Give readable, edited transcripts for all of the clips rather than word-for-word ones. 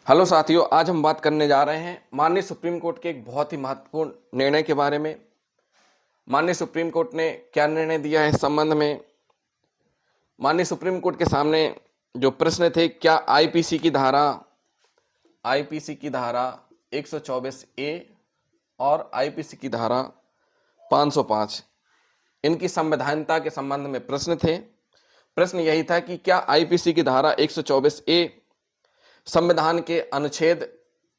Hello साथियों, आज हम बात करने जा रहे हैं माननीय सुप्रीम कोर्ट के एक बहुत ही महत्वपूर्ण निर्णय के बारे में। माननीय सुप्रीम कोर्ट ने क्या निर्णय दिया है इस संबंध में। माननीय सुप्रीम कोर्ट के सामने जो प्रश्न थे, क्या आईपीसी की धारा 124 ए और आईपीसी की धारा 505 इनकी संवैधानिकता के संबंध में प्रश्न थे। प्रश्न यही था कि क्या आईपीसी की धारा 124 ए संविधान के अनुच्छेद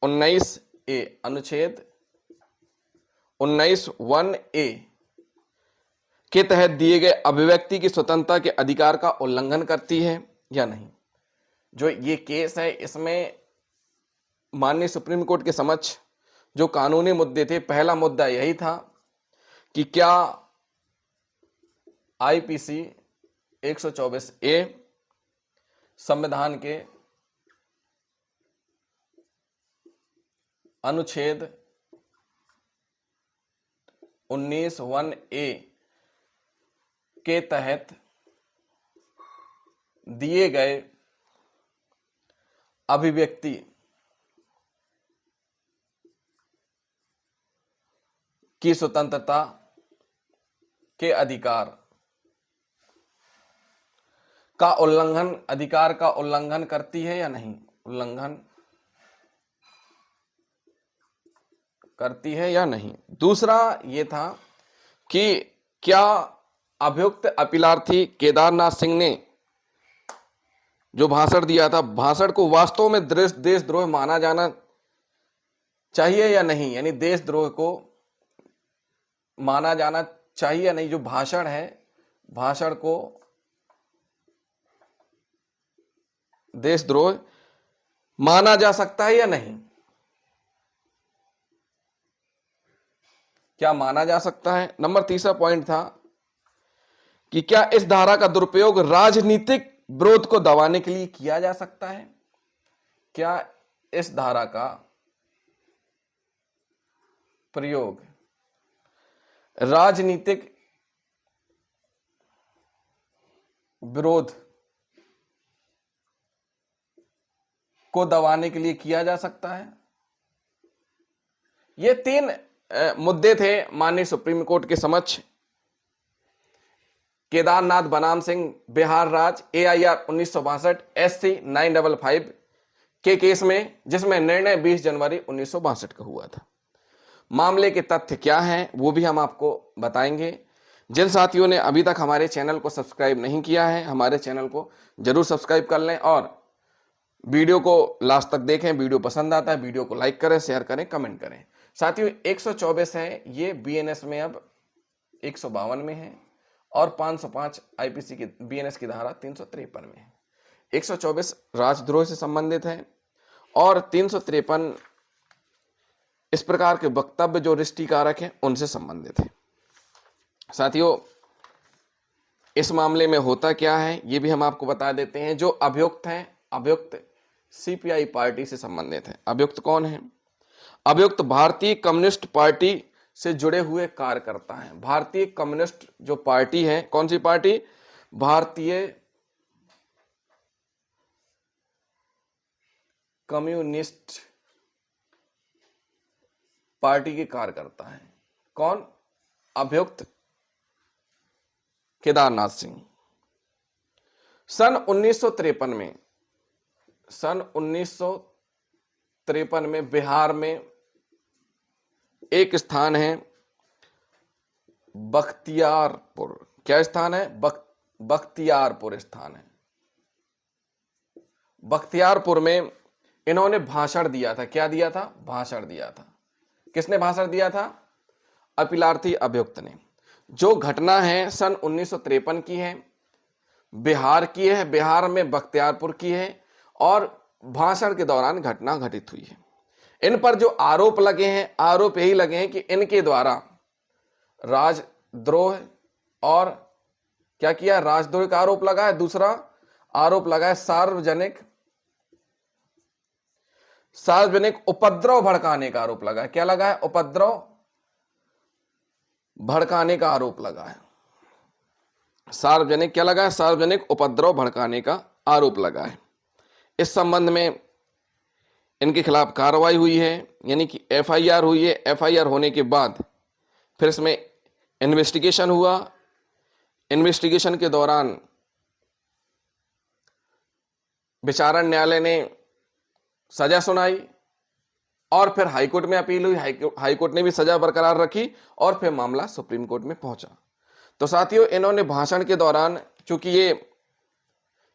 19(1) के तहत दिए गए अभिव्यक्ति की स्वतंत्रता के अधिकार का उल्लंघन करती है या नहीं। जो ये केस है, इसमें माननीय सुप्रीम कोर्ट के समक्ष जो कानूनी मुद्दे थे, पहला मुद्दा यही था कि क्या आईपीसी 124 ए संविधान के अनुच्छेद 19(1) के तहत दिए गए अभिव्यक्ति की स्वतंत्रता के अधिकार का उल्लंघन करती है या नहीं, उल्लंघन करती है या नहीं। दूसरा ये था कि क्या अभियुक्त अपीलार्थी केदारनाथ सिंह ने जो भाषण दिया था, भाषण को वास्तव में देशद्रोह माना जाना चाहिए या नहीं, यानी देशद्रोह को माना जाना चाहिए या नहीं। जो भाषण है, भाषण को देशद्रोह माना जा सकता है या नहीं, क्या माना जा सकता है। नंबर तीसरा पॉइंट था कि क्या इस धारा का दुरुपयोग राजनीतिक विरोध को दबाने के लिए किया जा सकता है। क्या इस धारा का प्रयोग राजनीतिक विरोध को दबाने के लिए किया जा सकता है। ये तीन मुद्दे थे माननीय सुप्रीम कोर्ट के समक्ष। केदारनाथ बनाम सिंह बिहार राज्य AIR 1962 SC 955 के केस में, जिसमें निर्णय 20 जनवरी 1962 का हुआ था। मामले के तथ्य क्या हैं वो भी हम आपको बताएंगे। जिन साथियों ने अभी तक हमारे चैनल को सब्सक्राइब नहीं किया है, हमारे चैनल को जरूर सब्सक्राइब कर लें और वीडियो को लास्ट तक देखें। वीडियो पसंद आता है, वीडियो को लाइक करें, शेयर करें, कमेंट करें। साथियों, 124 है, ये BNS में अब 152 में है और 505 आईपीसी की BNS की धारा 353 में है। 124 राजद्रोह से संबंधित है और 353 इस प्रकार के वक्तव्य जो रिष्टिकारक हैं उनसे संबंधित है। साथियों, इस मामले में होता क्या है ये भी हम आपको बता देते हैं। जो अभियुक्त हैं, अभियुक्त CPI पार्टी से संबंधित है। अभियुक्त कौन है? अभियुक्त भारतीय कम्युनिस्ट पार्टी से जुड़े हुए कार्यकर्ता हैं। भारतीय कम्युनिस्ट जो पार्टी है, कौन सी पार्टी? भारतीय कम्युनिस्ट पार्टी के कार्यकर्ता हैं। कौन? अभियुक्त केदारनाथ सिंह। सन 1953 में बिहार में एक स्थान है बख्तियारपुर। क्या स्थान है? बख्तियारपुर स्थान है। बख्तियारपुर में इन्होंने भाषण दिया था। क्या दिया था? भाषण दिया था। किसने भाषण दिया था? अपीलार्थी अभियुक्त ने। जो घटना है सन 1953 की है, बिहार की है, बिहार में बख्तियारपुर की है और भाषण के दौरान घटना घटित हुई है। इन पर जो आरोप लगे हैं, आरोप यही लगे हैं कि इनके द्वारा राजद्रोह और क्या किया? राजद्रोह का आरोप लगा है। दूसरा आरोप लगा है सार्वजनिक उपद्रव भड़काने का आरोप लगा है। क्या लगा है? उपद्रव भड़काने का आरोप लगा है। सार्वजनिक क्या लगा है? सार्वजनिक उपद्रव भड़काने का आरोप लगा है। इस संबंध में इनके खिलाफ कार्रवाई हुई है, यानी कि एफआईआर हुई है। एफआईआर होने के बाद फिर इसमें इन्वेस्टिगेशन हुआ। इन्वेस्टिगेशन के दौरान विचारण न्यायालय ने सजा सुनाई और फिर हाईकोर्ट में अपील हुई। हाईकोर्ट ने भी सजा बरकरार रखी और फिर मामला सुप्रीम कोर्ट में पहुंचा। तो साथियों, इन्होंने भाषण के दौरान, चूंकि ये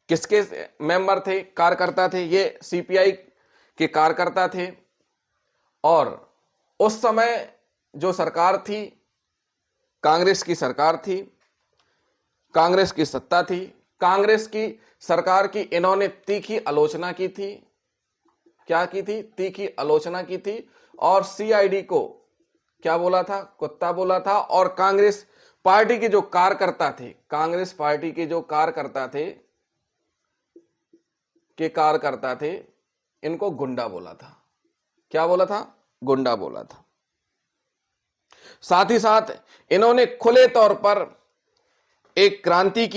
किसके मेंबर थे, कार्यकर्ता थे, ये सीपीआई के कार्यकर्ता थे और उस समय जो सरकार थी, कांग्रेस की सरकार थी, कांग्रेस की सत्ता थी, कांग्रेस की सरकार की इन्होंने तीखी आलोचना की थी। क्या की थी? तीखी आलोचना की थी और सीआईडी को क्या बोला था? कुत्ता बोला था। और कांग्रेस पार्टी के जो कार्यकर्ता थे, कांग्रेस पार्टी के जो कार्यकर्ता थे, इनको गुंडा बोला था। क्या बोला था? गुंडा बोला था। साथ ही साथ इन्होंने खुले तौर पर एक क्रांति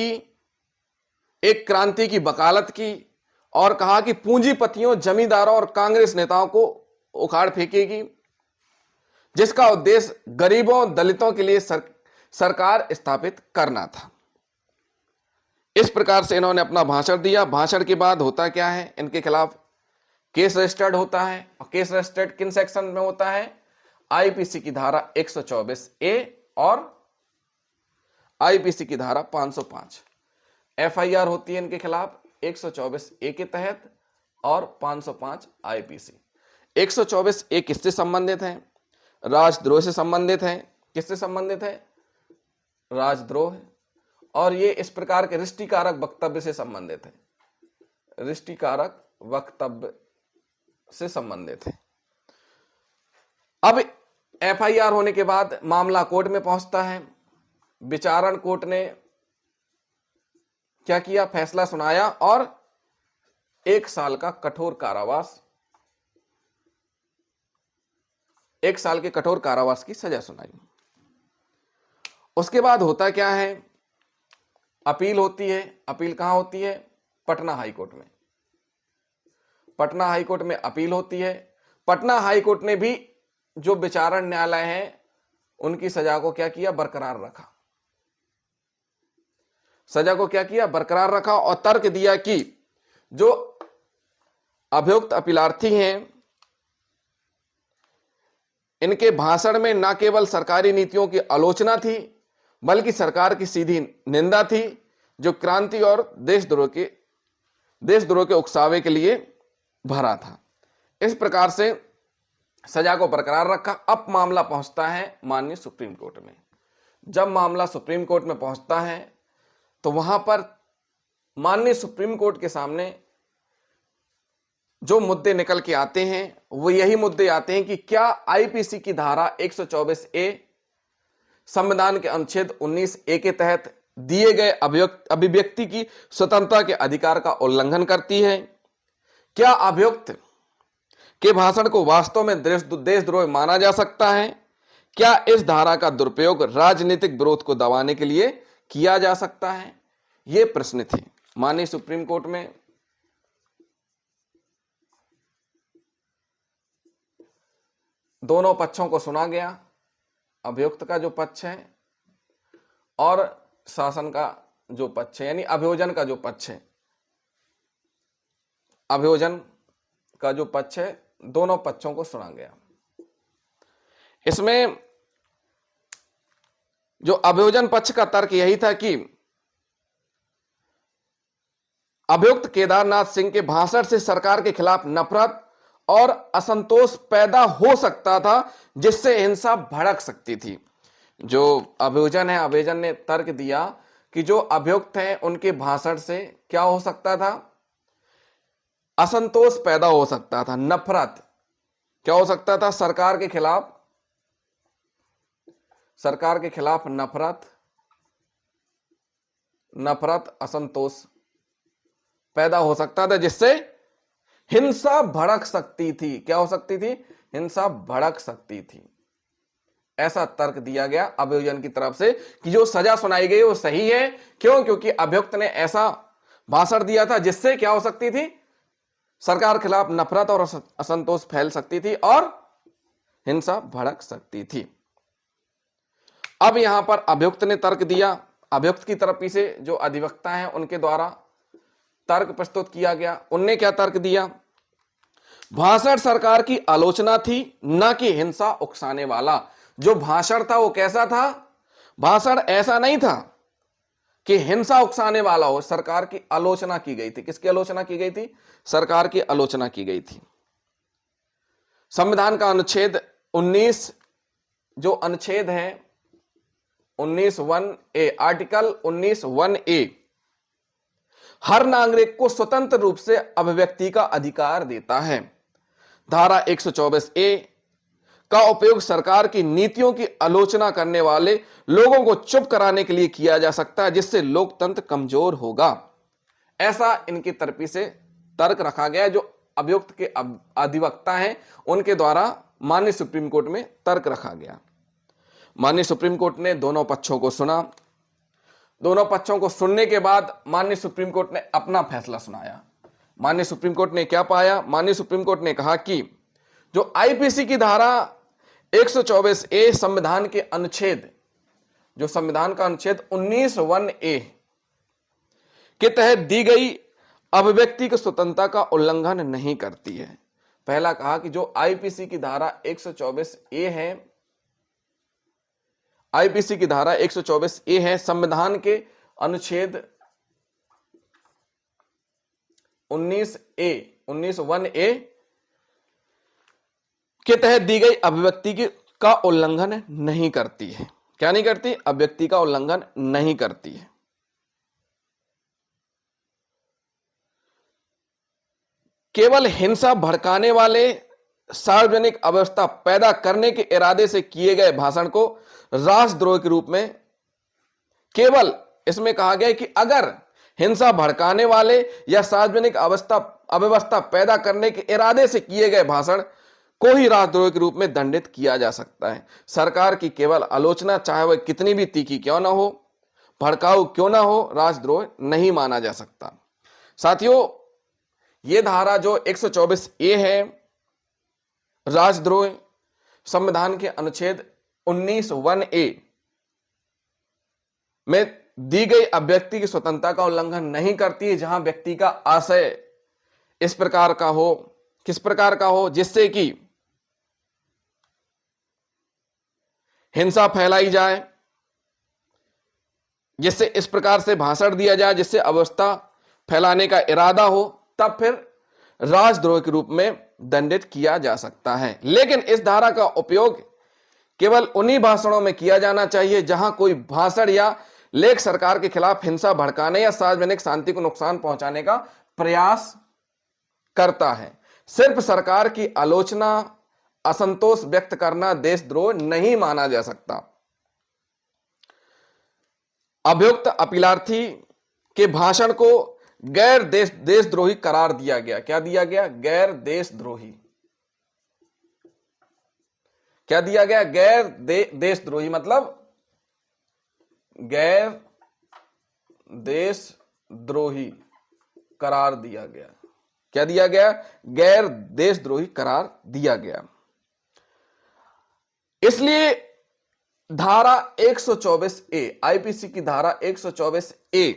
की वकालत की और कहा कि पूंजीपतियों, जमींदारों और कांग्रेस नेताओं को उखाड़ फेंकेगी, जिसका उद्देश्य गरीबों, दलितों के लिए सरकार स्थापित करना था। इस प्रकार से इन्होंने अपना भाषण दिया। भाषण के बाद होता क्या है? इनके खिलाफ केस रजिस्टर्ड होता है। और केस रजिस्टर्ड किन सेक्शन में होता है? आईपीसी की धारा 124 ए और आईपीसी की धारा 505। एफआईआर होती है इनके खिलाफ 124 ए के तहत और 505 आईपीसी। 124 ए किससे संबंधित है? राजद्रोह से संबंधित है। किससे संबंधित है? राजद्रोह। और ये इस प्रकार के रिष्टिकारक वक्तव्य से संबंधित है। रिष्टिकारक वक्तव्य से संबंधित है। अब एफआईआर होने के बाद मामला कोर्ट में पहुंचता है। विचारण कोर्ट ने क्या किया? फैसला सुनाया और 1 साल का कठोर कारावास, 1 साल के कठोर कारावास की सजा सुनाई। उसके बाद होता क्या है? अपील होती है। अपील कहां होती है? पटना हाईकोर्ट में। पटना हाईकोर्ट में अपील होती है। पटना हाईकोर्ट ने भी जो विचारण न्यायालय है उनकी सजा को क्या किया? बरकरार रखा। सजा को क्या किया? बरकरार रखा और तर्क दिया कि जो अभियुक्त अपीलार्थी हैं, इनके भाषण में न केवल सरकारी नीतियों की आलोचना थी बल्कि सरकार की सीधी निंदा थी, जो क्रांति और देशद्रोह के उकसावे के लिए भरा था। इस प्रकार से सजा को बरकरार रखा। अब मामला पहुंचता है माननीय सुप्रीम कोर्ट में। जब मामला सुप्रीम कोर्ट में पहुंचता है तो वहां पर माननीय सुप्रीम कोर्ट के सामने जो मुद्दे निकल के आते हैं वो यही मुद्दे आते हैं कि क्या आईपीसी की धारा 124 ए, संविधान के अनुच्छेद 19 ए के तहत दिए गए अभिव्यक्ति की स्वतंत्रता के अधिकार का उल्लंघन करती है? क्या अभियुक्त के भाषण को वास्तव में देशद्रोह माना जा सकता है? क्या इस धारा का दुरुपयोग राजनीतिक विरोध को दबाने के लिए किया जा सकता है? ये प्रश्न थे माननीय सुप्रीम कोर्ट में। दोनों पक्षों को सुना गया, अभियुक्त का जो पक्ष है और शासन का जो पक्ष है, यानी अभियोजन का जो पक्ष है। अभियोजन का जो पक्ष है, दोनों पक्षों को सुना गया। इसमें जो अभियोजन पक्ष का तर्क यही था कि अभियुक्त केदारनाथ सिंह के भाषण से सरकार के खिलाफ नफरत और असंतोष पैदा हो सकता था, जिससे हिंसा भड़क सकती थी। जो अभियोजन है, अभियोजन ने तर्क दिया कि जो अभियुक्त हैं उनके भाषण से क्या हो सकता था? असंतोष पैदा हो सकता था, नफरत क्या हो सकता था? सरकार के खिलाफ नफरत, असंतोष पैदा हो सकता था, जिससे हिंसा भड़क सकती थी। क्या हो सकती थी? हिंसा भड़क सकती थी। ऐसा तर्क दिया गया अभियोजन की तरफ से कि जो सजा सुनाई गई वो सही है। क्यों? क्योंकि अभियुक्त ने ऐसा भाषण दिया था जिससे क्या हो सकती थी? सरकार के खिलाफ नफरत और असंतोष फैल सकती थी और हिंसा भड़क सकती थी। अब यहां पर अभियुक्त ने तर्क दिया। अभियुक्त की तरफ से जो अधिवक्ता हैं उनके द्वारा तर्क प्रस्तुत किया गया। उनने क्या तर्क दिया? भाषण सरकार की आलोचना थी, न कि हिंसा उकसाने वाला। जो भाषण था वो कैसा था? भाषण ऐसा नहीं था कि हिंसा उकसाने वाला हो। सरकार की आलोचना की गई थी। किसकी आलोचना की गई थी? सरकार की आलोचना की गई थी। संविधान का अनुच्छेद 19, जो अनुच्छेद है 19(1)(a), आर्टिकल 19(1)(a) हर नागरिक को स्वतंत्र रूप से अभिव्यक्ति का अधिकार देता है। धारा 124(a) का उपयोग सरकार की नीतियों की आलोचना करने वाले लोगों को चुप कराने के लिए किया जा सकता है, जिससे लोकतंत्र कमजोर होगा। ऐसा इनकी तरफ से तर्क रखा गया। जो अभियुक्त के अधिवक्ता हैं उनके द्वारा माननीय सुप्रीम कोर्ट में तर्क रखा गया। माननीय सुप्रीम कोर्ट ने दोनों पक्षों को सुना। दोनों पक्षों को सुनने के बाद माननीय सुप्रीम कोर्ट ने अपना फैसला सुनाया। माननीय सुप्रीम कोर्ट ने क्या पाया? माननीय सुप्रीम कोर्ट ने कहा कि जो आईपीसी की धारा 124(a) संविधान के अनुच्छेद, जो संविधान का अनुच्छेद 19(1)(a) के तहत दी गई अभिव्यक्ति की स्वतंत्रता का उल्लंघन नहीं करती है। पहला कहा कि जो आईपीसी की धारा 124(a) है, आईपीसी की धारा 124(a) है, संविधान के अनुच्छेद 19(1)(a) के तहत दी गई अभिव्यक्ति का उल्लंघन नहीं करती है। क्या नहीं करती? अभिव्यक्ति का उल्लंघन नहीं करती है। केवल हिंसा भड़काने वाले, सार्वजनिक अव्यवस्था पैदा करने के इरादे से किए गए भाषण को राष्ट्रद्रोह के रूप में, केवल इसमें कहा गया कि अगर हिंसा भड़काने वाले या सार्वजनिक अव्यवस्था पैदा करने के इरादे से किए गए भाषण को ही राष्ट्रद्रोह के रूप में दंडित किया जा सकता है। सरकार की केवल आलोचना, चाहे वह कितनी भी तीखी क्यों ना हो, भड़काऊ क्यों ना हो, राष्ट्रद्रोह नहीं माना जा सकता। साथियों, यह धारा जो 124(a) है, राष्ट्रद्रोह, संविधान के अनुच्छेद 19(1)(a) में दी गई अभिव्यक्ति की स्वतंत्रता का उल्लंघन नहीं करती है, जहां व्यक्ति का आशय इस प्रकार का हो, किस प्रकार का हो, जिससे कि हिंसा फैलाई जाए, जिससे इस प्रकार से भाषण दिया जाए जिससे अवस्था फैलाने का इरादा हो, तब फिर राष्ट्रद्रोह के रूप में दंडित किया जा सकता है। लेकिन इस धारा का उपयोग केवल उन्हीं भाषणों में किया जाना चाहिए जहां कोई भाषण या लेख सरकार के खिलाफ हिंसा भड़काने या सार्वजनिक शांति को नुकसान पहुंचाने का प्रयास करता है। सिर्फ सरकार की आलोचना, असंतोष व्यक्त करना देशद्रोह नहीं माना जा सकता। अभियुक्त अपीलार्थी के भाषण को गैर देशद्रोही करार दिया गया। क्या दिया गया? गैर देशद्रोही। क्या दिया गया? गैर देशद्रोही, मतलब गैर देशद्रोही करार दिया गया। क्या दिया गया? गैर देशद्रोही करार दिया गया। इसलिए धारा 124(a), आईपीसी की धारा 124(a)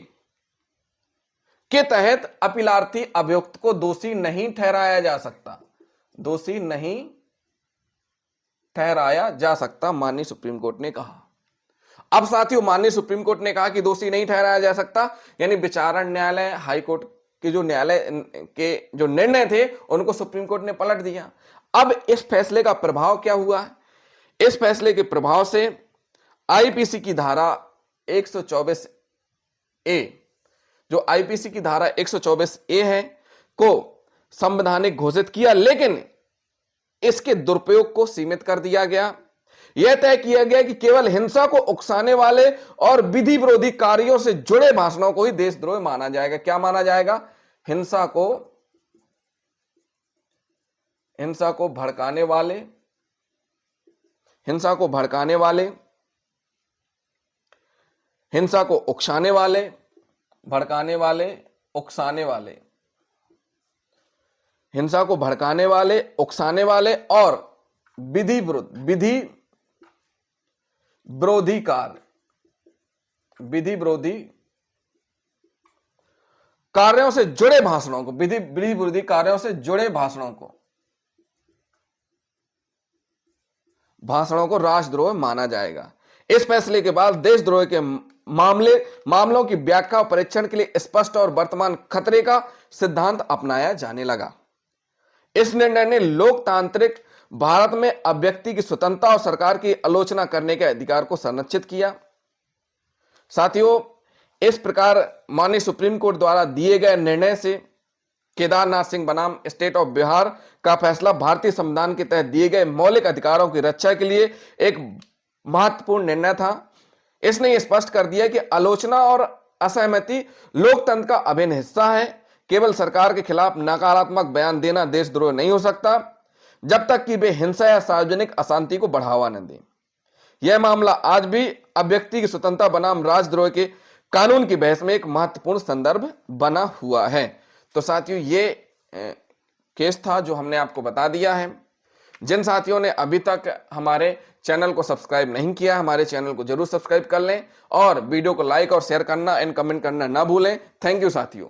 के तहत अपीलार्थी अभियुक्त को दोषी नहीं ठहराया जा सकता। दोषी नहीं ठहराया जा सकता, माननीय सुप्रीम कोर्ट ने कहा। अब साथियों, माननीय सुप्रीम कोर्ट ने कहा कि दोषी नहीं ठहराया जा सकता, यानी विचारण न्यायालय, हाई कोर्ट के जो न्यायालय के जो निर्णय थे उनको सुप्रीम कोर्ट ने पलट दिया। अब इस फैसले का प्रभाव क्या हुआ है? इस फैसले के प्रभाव से आईपीसी की धारा 124(a), जो आईपीसी की धारा 124(a) है, को संवैधानिक घोषित किया, लेकिन इसके दुरुपयोग को सीमित कर दिया गया। यह तय किया गया कि केवल हिंसा को उकसाने वाले और विधि विरोधी कार्यों से जुड़े भाषणों को ही देशद्रोह माना जाएगा। क्या माना जाएगा? हिंसा को भड़काने वाले, हिंसा को भड़काने वाले, हिंसा को उकसाने वाले, भड़काने वाले, उकसाने वाले, हिंसा को भड़काने वाले, उकसाने वाले और विधि विरोधी कार्यों से जुड़े भाषणों को, विधि विरोधी कार्यों से जुड़े भाषणों को राष्ट्रद्रोह माना जाएगा। इस फैसले के बाद देशद्रोह के मामलों की व्याख्या और परीक्षण के लिए स्पष्ट और वर्तमान खतरे का सिद्धांत अपनाया जाने लगा। इस निर्णय ने लोकतांत्रिक भारत में अभिव्यक्ति की स्वतंत्रता और सरकार की आलोचना करने के अधिकार को संरक्षित किया। साथियों, इस प्रकार माननीय सुप्रीम कोर्ट द्वारा दिए गए निर्णय से केदारनाथ सिंह बनाम स्टेट ऑफ बिहार का फैसला भारतीय संविधान के तहत दिए गए मौलिक अधिकारों की रक्षा के लिए एक महत्वपूर्ण निर्णय था। इसने यह स्पष्ट कर दिया कि आलोचना और असहमति लोकतंत्र का अभिन्न हिस्सा है। केवल सरकार के खिलाफ नकारात्मक बयान देना देशद्रोह नहीं हो सकता जब तक कि वे हिंसा या सार्वजनिक अशांति को बढ़ावा न दें। यह मामला आज भी अभिव्यक्ति की स्वतंत्रता बनाम राष्ट्रद्रोह के कानून की बहस में एक महत्वपूर्ण संदर्भ बना हुआ है। तो साथियों, ये केस था जो हमने आपको बता दिया है। जिन साथियों ने अभी तक हमारे चैनल को सब्सक्राइब नहीं किया, हमारे चैनल को जरूर सब्सक्राइब कर लें और वीडियो को लाइक और शेयर करना एंड कमेंट करना ना भूलें। थैंक यू साथियों।